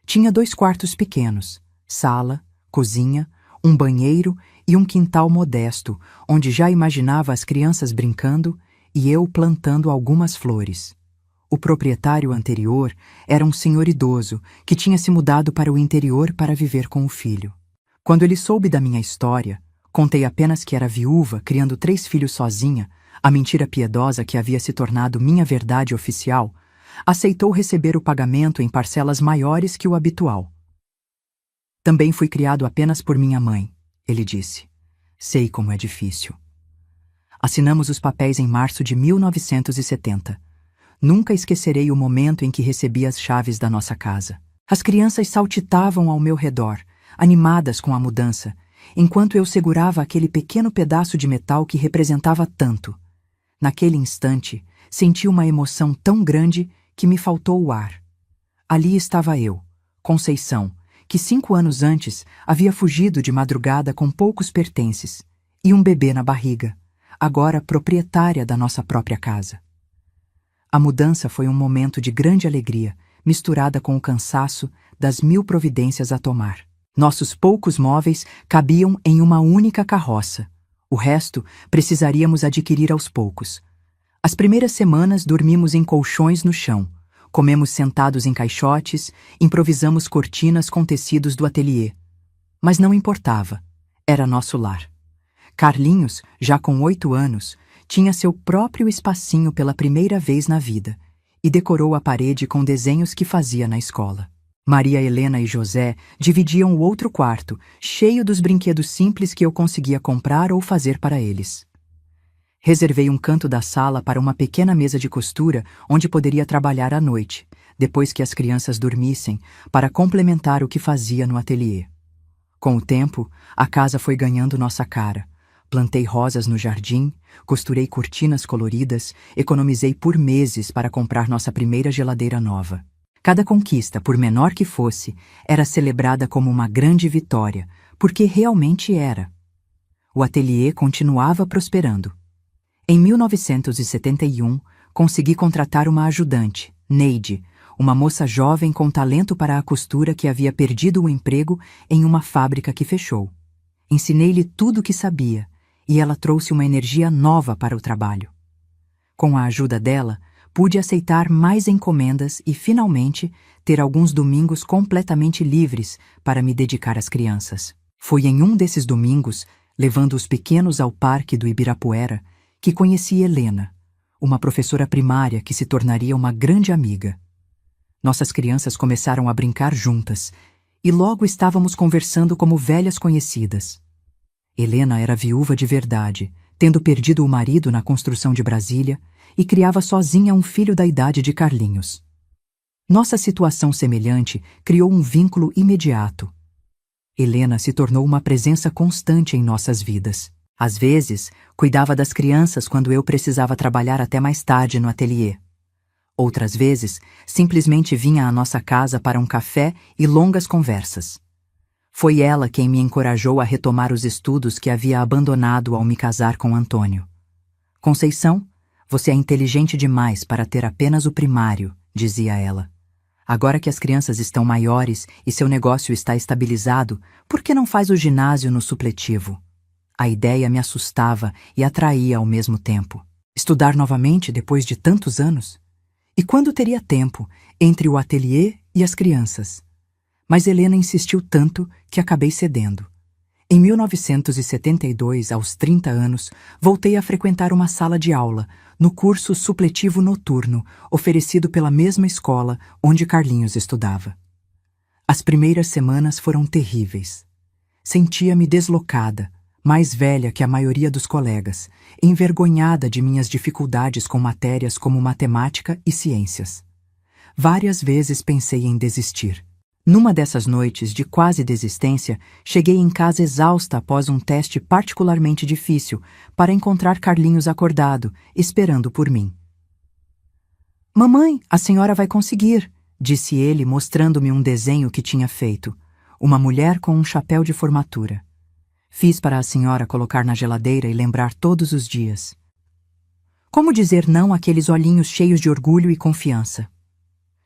Tinha 2 quartos pequenos, sala, cozinha, um banheiro e um quintal modesto, onde já imaginava as crianças brincando e eu plantando algumas flores. O proprietário anterior era um senhor idoso que tinha se mudado para o interior para viver com o filho. Quando ele soube da minha história, contei apenas que era viúva, criando 3 filhos sozinha, a mentira piedosa que havia se tornado minha verdade oficial, aceitou receber o pagamento em parcelas maiores que o habitual. Também fui criado apenas por minha mãe, ele disse. Sei como é difícil. Assinamos os papéis em março de 1970. Nunca esquecerei o momento em que recebi as chaves da nossa casa. As crianças saltitavam ao meu redor, animadas com a mudança, enquanto eu segurava aquele pequeno pedaço de metal que representava tanto. Naquele instante, senti uma emoção tão grande que me faltou o ar. Ali estava eu, Conceição, que 5 anos antes havia fugido de madrugada com poucos pertences, e um bebê na barriga, agora proprietária da nossa própria casa. A mudança foi um momento de grande alegria, misturada com o cansaço das 1000 providências a tomar. Nossos poucos móveis cabiam em uma única carroça. O resto precisaríamos adquirir aos poucos. As primeiras semanas dormimos em colchões no chão, comemos sentados em caixotes, improvisamos cortinas com tecidos do ateliê. Mas não importava, era nosso lar. Carlinhos, já com 8 anos, tinha seu próprio espacinho pela primeira vez na vida e decorou a parede com desenhos que fazia na escola. Maria Helena e José dividiam o outro quarto, cheio dos brinquedos simples que eu conseguia comprar ou fazer para eles. Reservei um canto da sala para uma pequena mesa de costura onde poderia trabalhar à noite, depois que as crianças dormissem, para complementar o que fazia no ateliê. Com o tempo, a casa foi ganhando nossa cara. Plantei rosas no jardim, costurei cortinas coloridas, economizei por meses para comprar nossa primeira geladeira nova. Cada conquista, por menor que fosse, era celebrada como uma grande vitória, porque realmente era. O ateliê continuava prosperando. Em 1971, consegui contratar uma ajudante, Neide, uma moça jovem com talento para a costura que havia perdido o emprego em uma fábrica que fechou. Ensinei-lhe tudo o que sabia, e ela trouxe uma energia nova para o trabalho. Com a ajuda dela, pude aceitar mais encomendas e, finalmente, ter alguns domingos completamente livres para me dedicar às crianças. Foi em um desses domingos, levando os pequenos ao parque do Ibirapuera, que conheci Helena, uma professora primária que se tornaria uma grande amiga. Nossas crianças começaram a brincar juntas, e logo estávamos conversando como velhas conhecidas. Helena era viúva de verdade, tendo perdido o marido na construção de Brasília, e criava sozinha um filho da idade de Carlinhos. Nossa situação semelhante criou um vínculo imediato. Helena se tornou uma presença constante em nossas vidas. Às vezes, cuidava das crianças quando eu precisava trabalhar até mais tarde no ateliê. Outras vezes, simplesmente vinha à nossa casa para um café e longas conversas. Foi ela quem me encorajou a retomar os estudos que havia abandonado ao me casar com Antônio. Conceição, Você é inteligente demais para ter apenas o primário, dizia ela. Agora que as crianças estão maiores e seu negócio está estabilizado, por que não faz o ginásio no supletivo? A ideia me assustava e atraía ao mesmo tempo. Estudar novamente depois de tantos anos? E quando teria tempo entre o ateliê e as crianças? Mas Helena insistiu tanto que acabei cedendo. Em 1972, aos 30 anos, voltei a frequentar uma sala de aula, no curso supletivo noturno, oferecido pela mesma escola onde Carlinhos estudava. As primeiras semanas foram terríveis. Sentia-me deslocada, mais velha que a maioria dos colegas, envergonhada de minhas dificuldades com matérias como matemática e ciências. Várias vezes pensei em desistir. Numa dessas noites de quase desistência, cheguei em casa exausta após um teste particularmente difícil para encontrar Carlinhos acordado, esperando por mim. "Mamãe, a senhora vai conseguir", disse ele, mostrando-me um desenho que tinha feito. Uma mulher com um chapéu de formatura. Fiz para a senhora colocar na geladeira e lembrar todos os dias. Como dizer não àqueles olhinhos cheios de orgulho e confiança?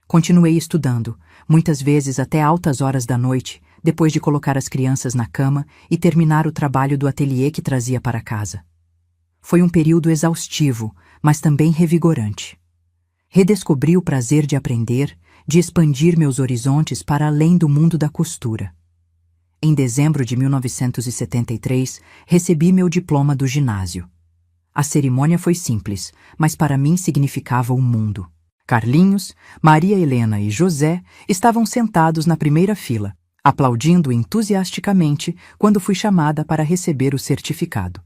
Continuei estudando, muitas vezes até altas horas da noite, depois de colocar as crianças na cama e terminar o trabalho do ateliê que trazia para casa. Foi um período exaustivo, mas também revigorante. Redescobri o prazer de aprender, de expandir meus horizontes para além do mundo da costura. Em dezembro de 1973, recebi meu diploma do ginásio. A cerimônia foi simples, mas para mim significava o mundo. Carlinhos, Maria Helena e José estavam sentados na primeira fila, aplaudindo entusiasticamente quando fui chamada para receber o certificado.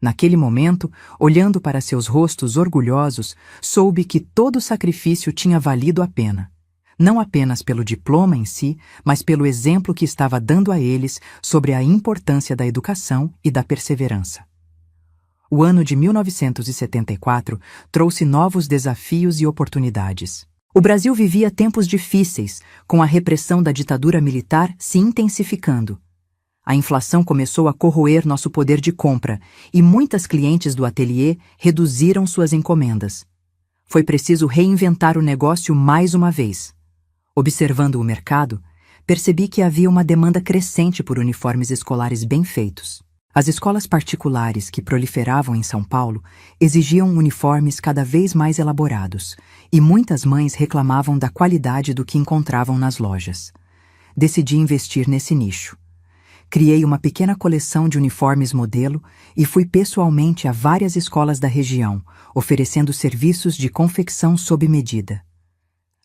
Naquele momento, olhando para seus rostos orgulhosos, soube que todo o sacrifício tinha valido a pena. Não apenas pelo diploma em si, mas pelo exemplo que estava dando a eles sobre a importância da educação e da perseverança. O ano de 1974 trouxe novos desafios e oportunidades. O Brasil vivia tempos difíceis, com a repressão da ditadura militar se intensificando. A inflação começou a corroer nosso poder de compra e muitas clientes do ateliê reduziram suas encomendas. Foi preciso reinventar o negócio mais uma vez. Observando o mercado, percebi que havia uma demanda crescente por uniformes escolares bem feitos. As escolas particulares que proliferavam em São Paulo exigiam uniformes cada vez mais elaborados, e muitas mães reclamavam da qualidade do que encontravam nas lojas. Decidi investir nesse nicho. Criei uma pequena coleção de uniformes modelo e fui pessoalmente a várias escolas da região, oferecendo serviços de confecção sob medida.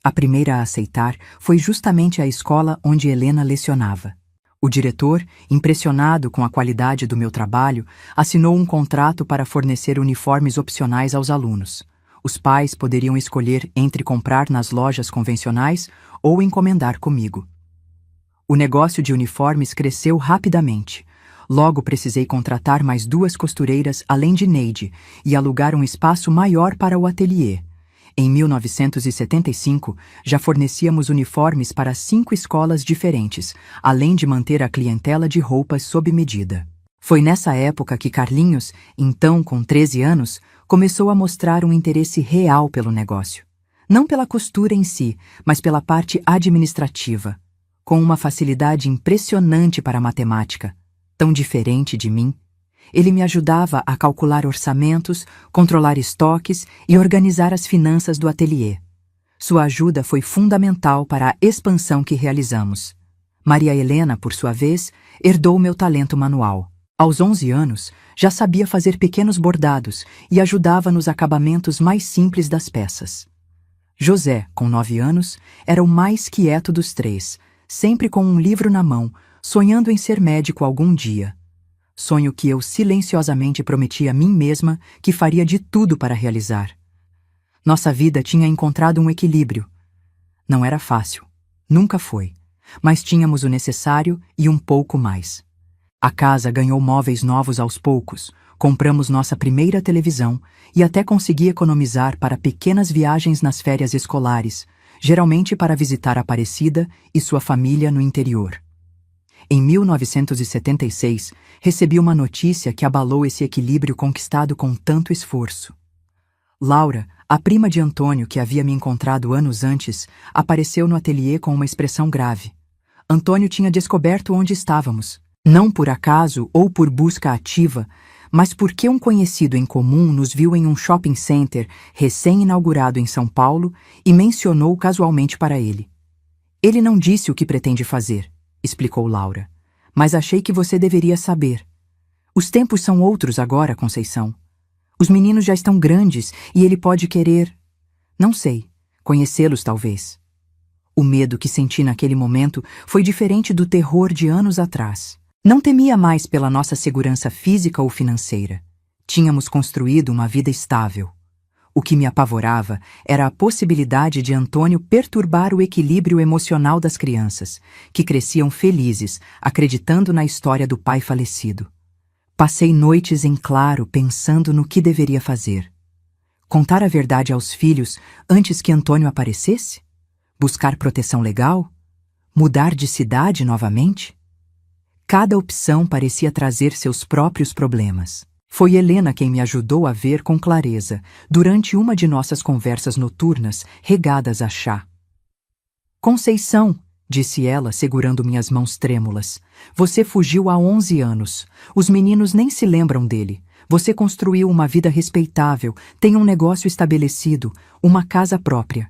A primeira a aceitar foi justamente a escola onde Helena lecionava. O diretor, impressionado com a qualidade do meu trabalho, assinou um contrato para fornecer uniformes opcionais aos alunos. Os pais poderiam escolher entre comprar nas lojas convencionais ou encomendar comigo. O negócio de uniformes cresceu rapidamente. Logo precisei contratar mais 2 costureiras além de Neide e alugar um espaço maior para o ateliê. Em 1975, já fornecíamos uniformes para 5 escolas diferentes, além de manter a clientela de roupas sob medida. Foi nessa época que Carlinhos, então com 13 anos, começou a mostrar um interesse real pelo negócio. Não pela costura em si, mas pela parte administrativa, com uma facilidade impressionante para a matemática, tão diferente de mim. Ele me ajudava a calcular orçamentos, controlar estoques e organizar as finanças do ateliê. Sua ajuda foi fundamental para a expansão que realizamos. Maria Helena, por sua vez, herdou meu talento manual. Aos 11 anos, já sabia fazer pequenos bordados e ajudava nos acabamentos mais simples das peças. José, com 9 anos, era o mais quieto dos 3, sempre com um livro na mão, sonhando em ser médico algum dia. Sonho que eu silenciosamente prometi a mim mesma que faria de tudo para realizar. Nossa vida tinha encontrado um equilíbrio. Não era fácil, nunca foi, mas tínhamos o necessário e um pouco mais. A casa ganhou móveis novos aos poucos, compramos nossa primeira televisão e até consegui economizar para pequenas viagens nas férias escolares, geralmente para visitar Aparecida e sua família no interior. Em 1976, recebi uma notícia que abalou esse equilíbrio conquistado com tanto esforço. Laura, a prima de Antônio que havia me encontrado anos antes, apareceu no ateliê com uma expressão grave. Antônio tinha descoberto onde estávamos. Não por acaso ou por busca ativa, mas porque um conhecido em comum nos viu em um shopping center recém-inaugurado em São Paulo e mencionou casualmente para ele. Ele não disse o que pretende fazer, explicou Laura, mas achei que você deveria saber. Os tempos são outros agora, Conceição. Os meninos já estão grandes e ele pode querer, não sei, conhecê-los talvez. O medo que senti naquele momento foi diferente do terror de anos atrás. Não temia mais pela nossa segurança física ou financeira. Tínhamos construído uma vida estável. O que me apavorava era a possibilidade de Antônio perturbar o equilíbrio emocional das crianças, que cresciam felizes, acreditando na história do pai falecido. Passei noites em claro pensando no que deveria fazer. Contar a verdade aos filhos antes que Antônio aparecesse? Buscar proteção legal? Mudar de cidade novamente? Cada opção parecia trazer seus próprios problemas. Foi Helena quem me ajudou a ver com clareza, durante uma de nossas conversas noturnas, regadas a chá. Conceição, disse ela, segurando minhas mãos trêmulas, você fugiu há 11 anos. Os meninos nem se lembram dele. Você construiu uma vida respeitável, tem um negócio estabelecido, uma casa própria.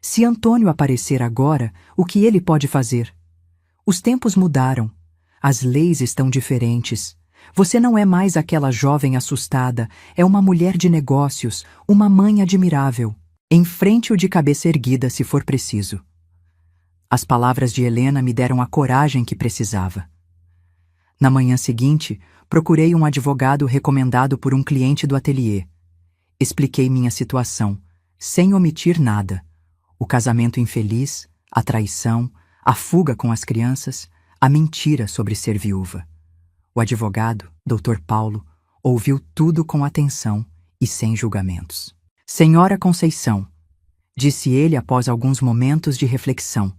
Se Antônio aparecer agora, o que ele pode fazer? Os tempos mudaram. As leis estão diferentes. Você não é mais aquela jovem assustada, é uma mulher de negócios, uma mãe admirável. Enfrente-o de cabeça erguida se for preciso. As palavras de Helena me deram a coragem que precisava. Na manhã seguinte, procurei um advogado recomendado por um cliente do ateliê. Expliquei minha situação, sem omitir nada. O casamento infeliz, a traição, a fuga com as crianças, a mentira sobre ser viúva. O advogado, Dr. Paulo, ouviu tudo com atenção e sem julgamentos. Senhora Conceição, disse ele após alguns momentos de reflexão,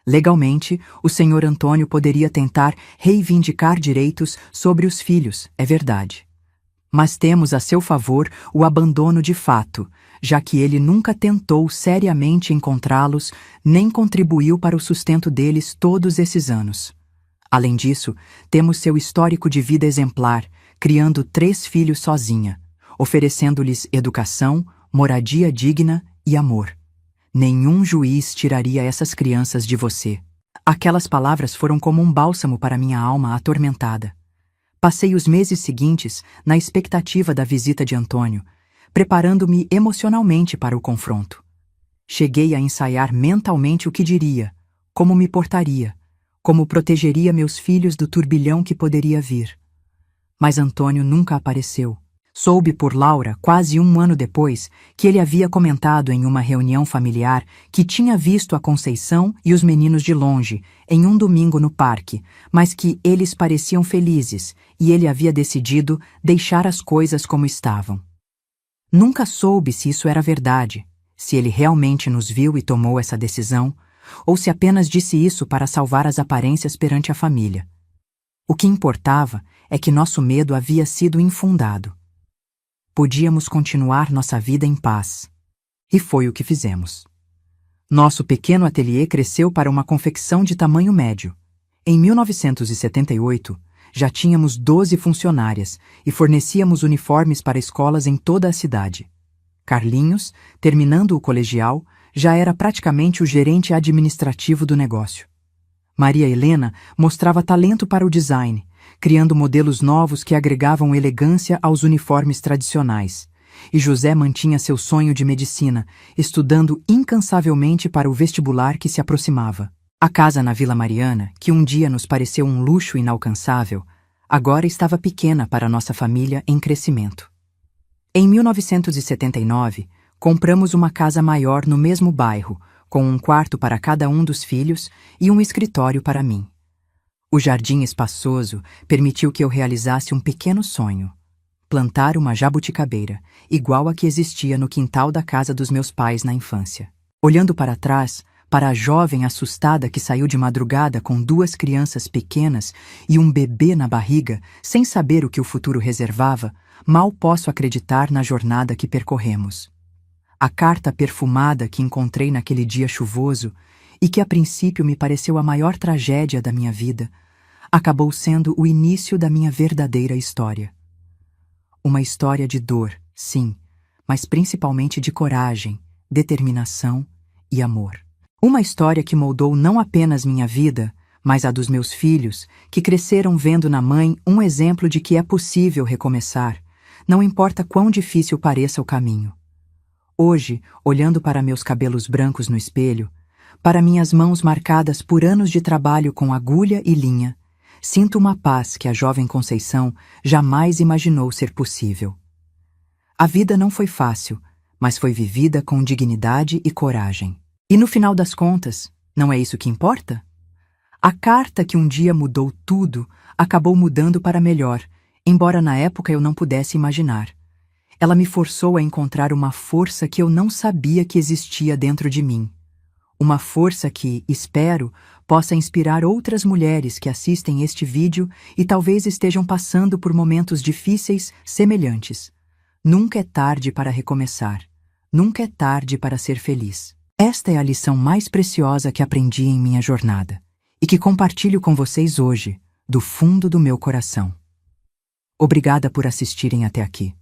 legalmente, o senhor Antônio poderia tentar reivindicar direitos sobre os filhos, é verdade. Mas temos a seu favor o abandono de fato, já que ele nunca tentou seriamente encontrá-los, nem contribuiu para o sustento deles todos esses anos. Além disso, temos seu histórico de vida exemplar, criando 3 filhos sozinha, oferecendo-lhes educação, moradia digna e amor. Nenhum juiz tiraria essas crianças de você. Aquelas palavras foram como um bálsamo para minha alma atormentada. Passei os meses seguintes na expectativa da visita de Antônio, preparando-me emocionalmente para o confronto. Cheguei a ensaiar mentalmente o que diria, como me portaria, como protegeria meus filhos do turbilhão que poderia vir. Mas Antônio nunca apareceu. Soube por Laura, quase 1 ano depois, que ele havia comentado em uma reunião familiar que tinha visto a Conceição e os meninos de longe, em um domingo no parque, mas que eles pareciam felizes e ele havia decidido deixar as coisas como estavam. Nunca soube se isso era verdade, se ele realmente nos viu e tomou essa decisão, ou se apenas disse isso para salvar as aparências perante a família. O que importava é que nosso medo havia sido infundado. Podíamos continuar nossa vida em paz. E foi o que fizemos. Nosso pequeno ateliê cresceu para uma confecção de tamanho médio. Em 1978, já tínhamos 12 funcionárias e fornecíamos uniformes para escolas em toda a cidade. Carlinhos, terminando o colegial, já era praticamente o gerente administrativo do negócio. Maria Helena mostrava talento para o design, criando modelos novos que agregavam elegância aos uniformes tradicionais. E José mantinha seu sonho de medicina, estudando incansavelmente para o vestibular que se aproximava. A casa na Vila Mariana, que um dia nos pareceu um luxo inalcançável, agora estava pequena para nossa família em crescimento. Em 1979, compramos uma casa maior no mesmo bairro, com um quarto para cada um dos filhos e um escritório para mim. O jardim espaçoso permitiu que eu realizasse um pequeno sonho: plantar uma jabuticabeira, igual a que existia no quintal da casa dos meus pais na infância. Olhando para trás, para a jovem assustada que saiu de madrugada com 2 crianças pequenas e um bebê na barriga, sem saber o que o futuro reservava, mal posso acreditar na jornada que percorremos. A carta perfumada que encontrei naquele dia chuvoso e que a princípio me pareceu a maior tragédia da minha vida, acabou sendo o início da minha verdadeira história. Uma história de dor, sim, mas principalmente de coragem, determinação e amor. Uma história que moldou não apenas minha vida, mas a dos meus filhos, que cresceram vendo na mãe um exemplo de que é possível recomeçar, não importa quão difícil pareça o caminho. Hoje, olhando para meus cabelos brancos no espelho, para minhas mãos marcadas por anos de trabalho com agulha e linha, sinto uma paz que a jovem Conceição jamais imaginou ser possível. A vida não foi fácil, mas foi vivida com dignidade e coragem. E no final das contas, não é isso que importa? A carta que um dia mudou tudo acabou mudando para melhor, embora na época eu não pudesse imaginar. Ela me forçou a encontrar uma força que eu não sabia que existia dentro de mim. Uma força que, espero, possa inspirar outras mulheres que assistem este vídeo e talvez estejam passando por momentos difíceis semelhantes. Nunca é tarde para recomeçar. Nunca é tarde para ser feliz. Esta é a lição mais preciosa que aprendi em minha jornada e que compartilho com vocês hoje, do fundo do meu coração. Obrigada por assistirem até aqui.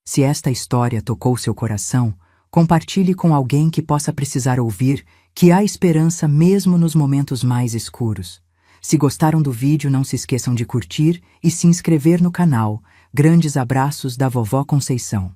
Se esta história tocou seu coração, compartilhe com alguém que possa precisar ouvir que há esperança mesmo nos momentos mais escuros. Se gostaram do vídeo, não se esqueçam de curtir e se inscrever no canal. Grandes abraços da Vovó Conceição.